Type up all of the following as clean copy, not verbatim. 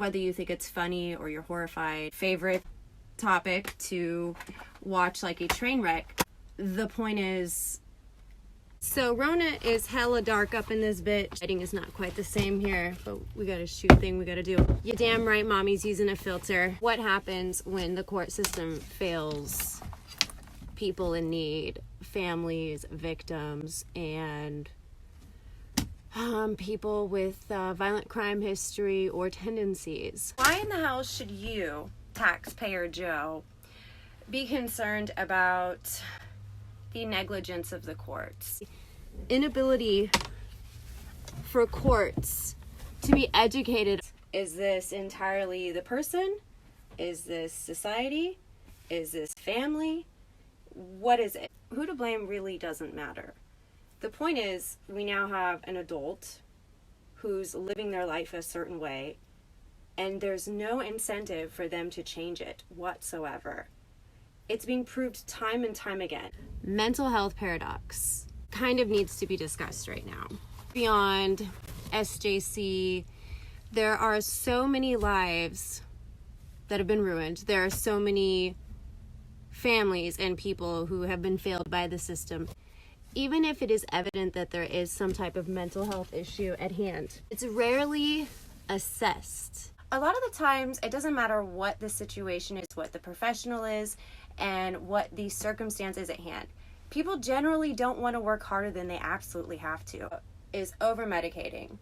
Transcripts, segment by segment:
Whether you think it's funny or you're horrified, favorite topic to watch like a train wreck. The point is, so Rona is hella dark up in this bitch. Lighting is not quite the same here, but we got a shoot thing we got to do. You damn right mommy's using a filter. What happens when the court system fails people in need, families, victims, and people with violent crime history or tendencies? Why in the hell should you, taxpayer Joe, be concerned about the negligence of the courts? Inability for courts to be educated. Is this entirely the person? Is this society? Is this family? What is it? Who to blame really doesn't matter. The point is, we now have an adult who's living their life a certain way, and there's no incentive for them to change it whatsoever. It's being proved time and time again. Mental health paradox kind of needs to be discussed right now. Beyond SJC, there are so many lives that have been ruined. There are so many families and people who have been failed by the system. Even if it is evident that there is some type of mental health issue at hand, it's rarely assessed. A lot of the times, it doesn't matter what the situation is, what the professional is, and what the circumstances at hand. People generally don't want to work harder than they absolutely have to. Is over-medicating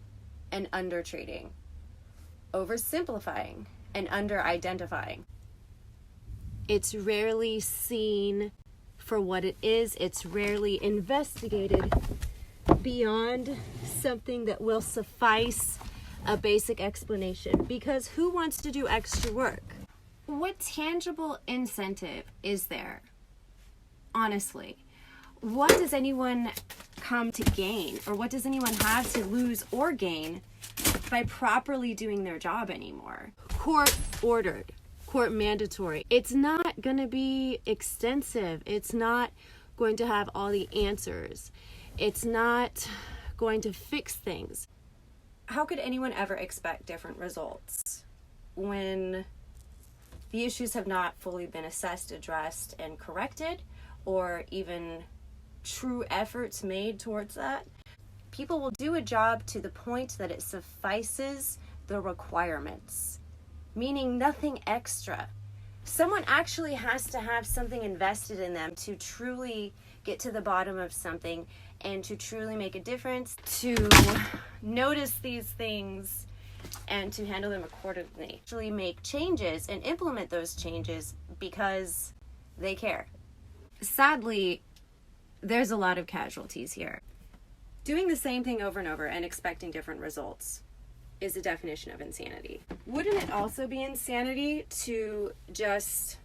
and under-treating, oversimplifying and under-identifying. It's rarely seen for what it is. It's rarely investigated beyond something that will suffice a basic explanation, because who wants to do extra work? What tangible incentive is there? Honestly, what does anyone come to gain, or what does anyone have to lose or gain by properly doing their job anymore? Court ordered, court mandatory. It's not going to be extensive. It's not going to have all the answers. It's not going to fix things. How could anyone ever expect different results when the issues have not fully been assessed, addressed, and corrected, or even true efforts made towards that? People will do a job to the point that it suffices the requirements, meaning nothing extra. Someone actually has to have something invested in them to truly get to the bottom of something and to truly make a difference, to notice these things and to handle them accordingly. Actually make changes and implement those changes because they care. Sadly, there's a lot of casualties here. Doing the same thing over and over and expecting different results is the definition of insanity. Wouldn't it also be insanity to just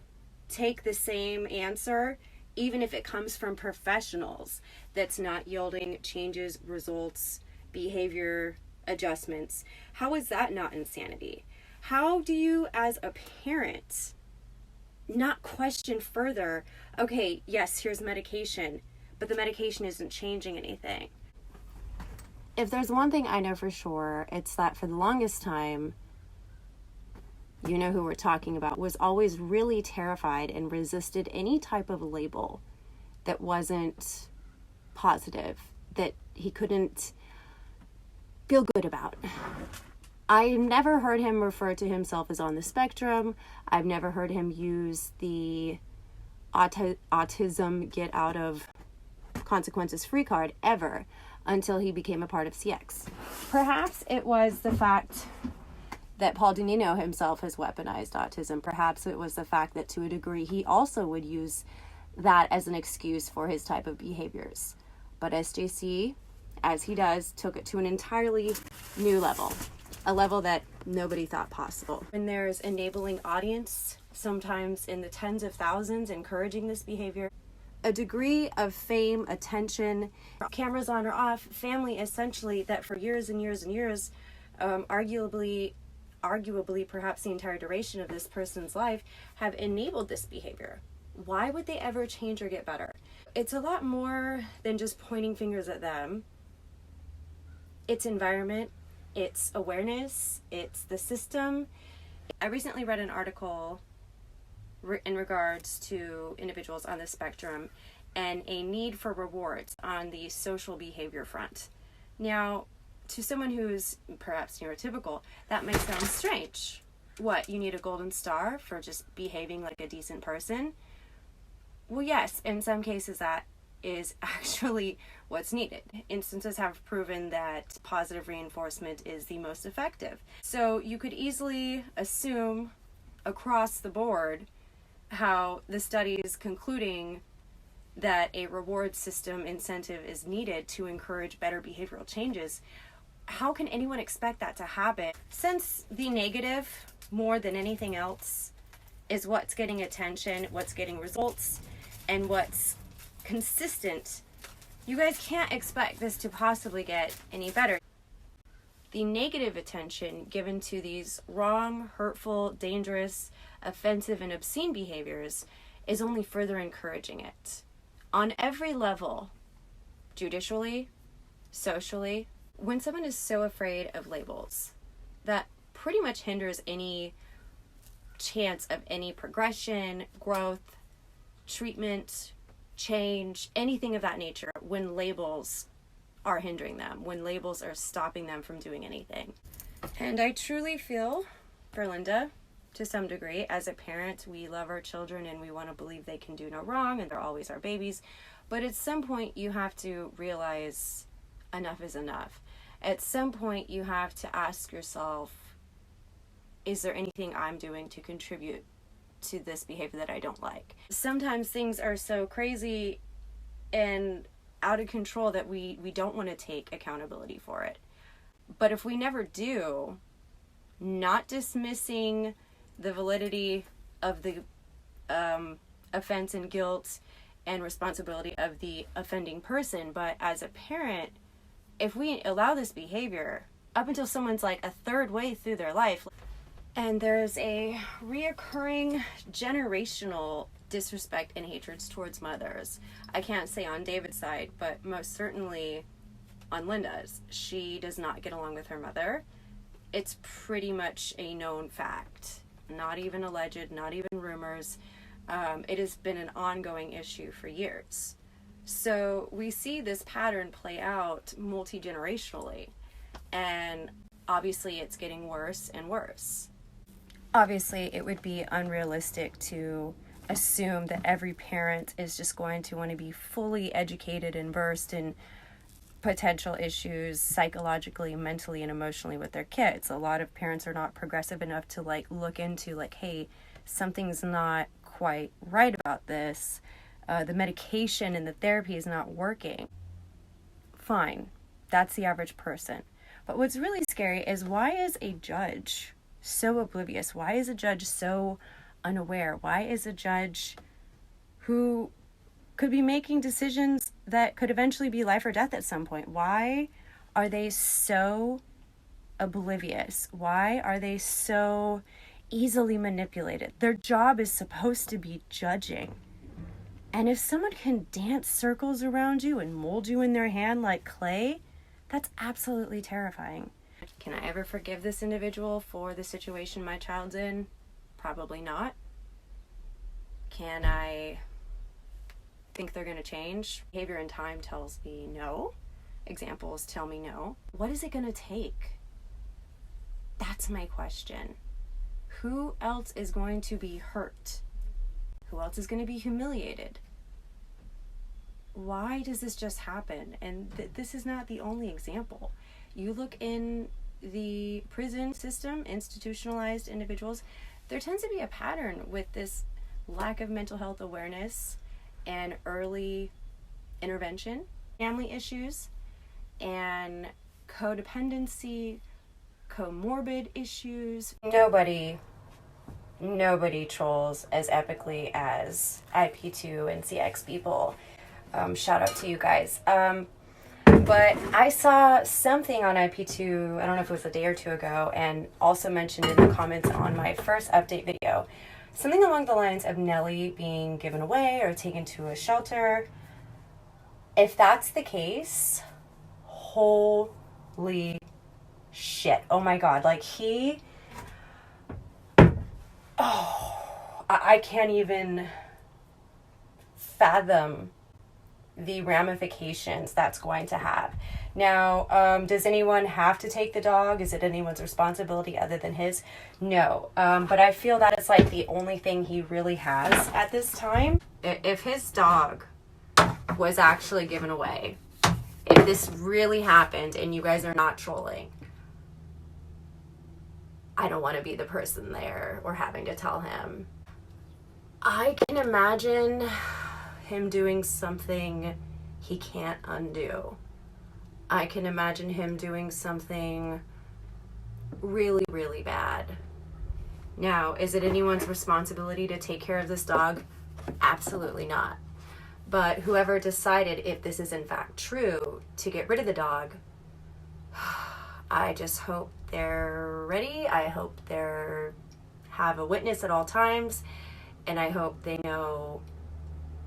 take the same answer, even if it comes from professionals, that's not yielding changes, results, behavior adjustments? How is that not insanity? How do you, as a parent, not question further, okay, yes, here's medication, but the medication isn't changing anything? If there's one thing I know for sure, it's that for the longest time, you know who we're talking about, was always really terrified and resisted any type of label that wasn't positive, that he couldn't feel good about. I never heard him refer to himself as on the spectrum. I've never heard him use the autism get out of consequences free card ever, until he became a part of CX. Perhaps it was the fact that Paul Danino himself has weaponized autism. Perhaps it was the fact that to a degree he also would use that as an excuse for his type of behaviors. But SJC, as he does, took it to an entirely new level, a level that nobody thought possible. When there's enabling audience, sometimes in the tens of thousands, encouraging this behavior, a degree of fame, attention, cameras on or off, family essentially, that for years and years and years, arguably perhaps the entire duration of this person's life, have enabled this behavior. Why would they ever change or get better? It's a lot more than just pointing fingers at them. It's environment, It's awareness, it's the system. I recently read an article in regards to individuals on the spectrum and a need for rewards on the social behavior front. Now, to someone who's perhaps neurotypical, that might sound strange. What, you need a golden star for just behaving like a decent person? Well, yes, in some cases that is actually what's needed. Instances have proven that positive reinforcement is the most effective. So you could easily assume across the board how the study is concluding that a reward system incentive is needed to encourage better behavioral changes. How can anyone expect that to happen? Since the negative, more than anything else, is what's getting attention, what's getting results, and what's consistent, you guys can't expect this to possibly get any better. The negative attention given to these wrong, hurtful, dangerous, offensive, and obscene behaviors is only further encouraging it. On every level, judicially, socially, when someone is so afraid of labels, that pretty much hinders any chance of any progression, growth, treatment, change, anything of that nature, when labels are hindering them, when labels are stopping them from doing anything. And I truly feel for Linda, to some degree, as a parent, we love our children and we want to believe they can do no wrong and they're always our babies. But at some point you have to realize enough is enough. At some point you have to ask yourself, is there anything I'm doing to contribute to this behavior that I don't like? Sometimes things are so crazy and out of control that we don't want to take accountability for it. But if we never do, not dismissing the validity of the offense and guilt and responsibility of the offending person, but as a parent, if we allow this behavior up until someone's like a third way through their life, and there's a reoccurring generational disrespect and hatreds towards mothers. I can't say on David's side, but most certainly on Linda's. She does not get along with her mother. It's pretty much a known fact. Not even alleged, not even rumors. It has been an ongoing issue for years. So we see this pattern play out multi-generationally, and obviously it's getting worse and worse. Obviously, it would be unrealistic to assume that every parent is just going to want to be fully educated and versed in potential issues psychologically, mentally, and emotionally with their kids. A lot of parents are not progressive enough to look into hey, something's not quite right about this. The medication and the therapy is not working. Fine, that's the average person. But what's really scary is, why is a judge so oblivious? Why is a judge so unaware? Why is a judge who could be making decisions that could eventually be life or death at some point? Why are they so oblivious? Why are they so easily manipulated? Their job is supposed to be judging. And if someone can dance circles around you and mold you in their hand like clay, that's absolutely terrifying. Can I ever forgive this individual for the situation my child's in? Probably not. Can I think they're going to change? Behavior and time tells me no. Examples tell me no. What is it going to take? That's my question. Who else is going to be hurt? Who else is going to be humiliated? Why does this just happen? And this is not the only example. You look in the prison system, institutionalized individuals, there tends to be a pattern with this lack of mental health awareness and early intervention, family issues, and codependency, comorbid issues. Nobody trolls as epically as IP2 and CX people. Shout out to you guys. But I saw something on IP2, I don't know if it was a day or two ago, and also mentioned in the comments on my first update video, something along the lines of Nellie being given away or taken to a shelter. If that's the case, holy shit. Oh my God. Like I can't even fathom the ramifications that's going to have. Now, does anyone have to take the dog? Is it anyone's responsibility other than his? No. But I feel that it's like the only thing he really has at this time. If his dog was actually given away, if this really happened and you guys are not trolling, I don't want to be the person there or having to tell him. I can imagine him doing something he can't undo. I can imagine him doing something really, really bad. Now, is it anyone's responsibility to take care of this dog? Absolutely not. But whoever decided, if this is in fact true, to get rid of the dog, I just hope they're ready. I hope they have a witness at all times, and I hope they know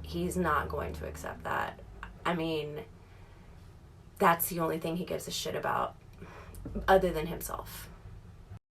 he's not going to accept that. I mean, that's the only thing he gives a shit about other than himself.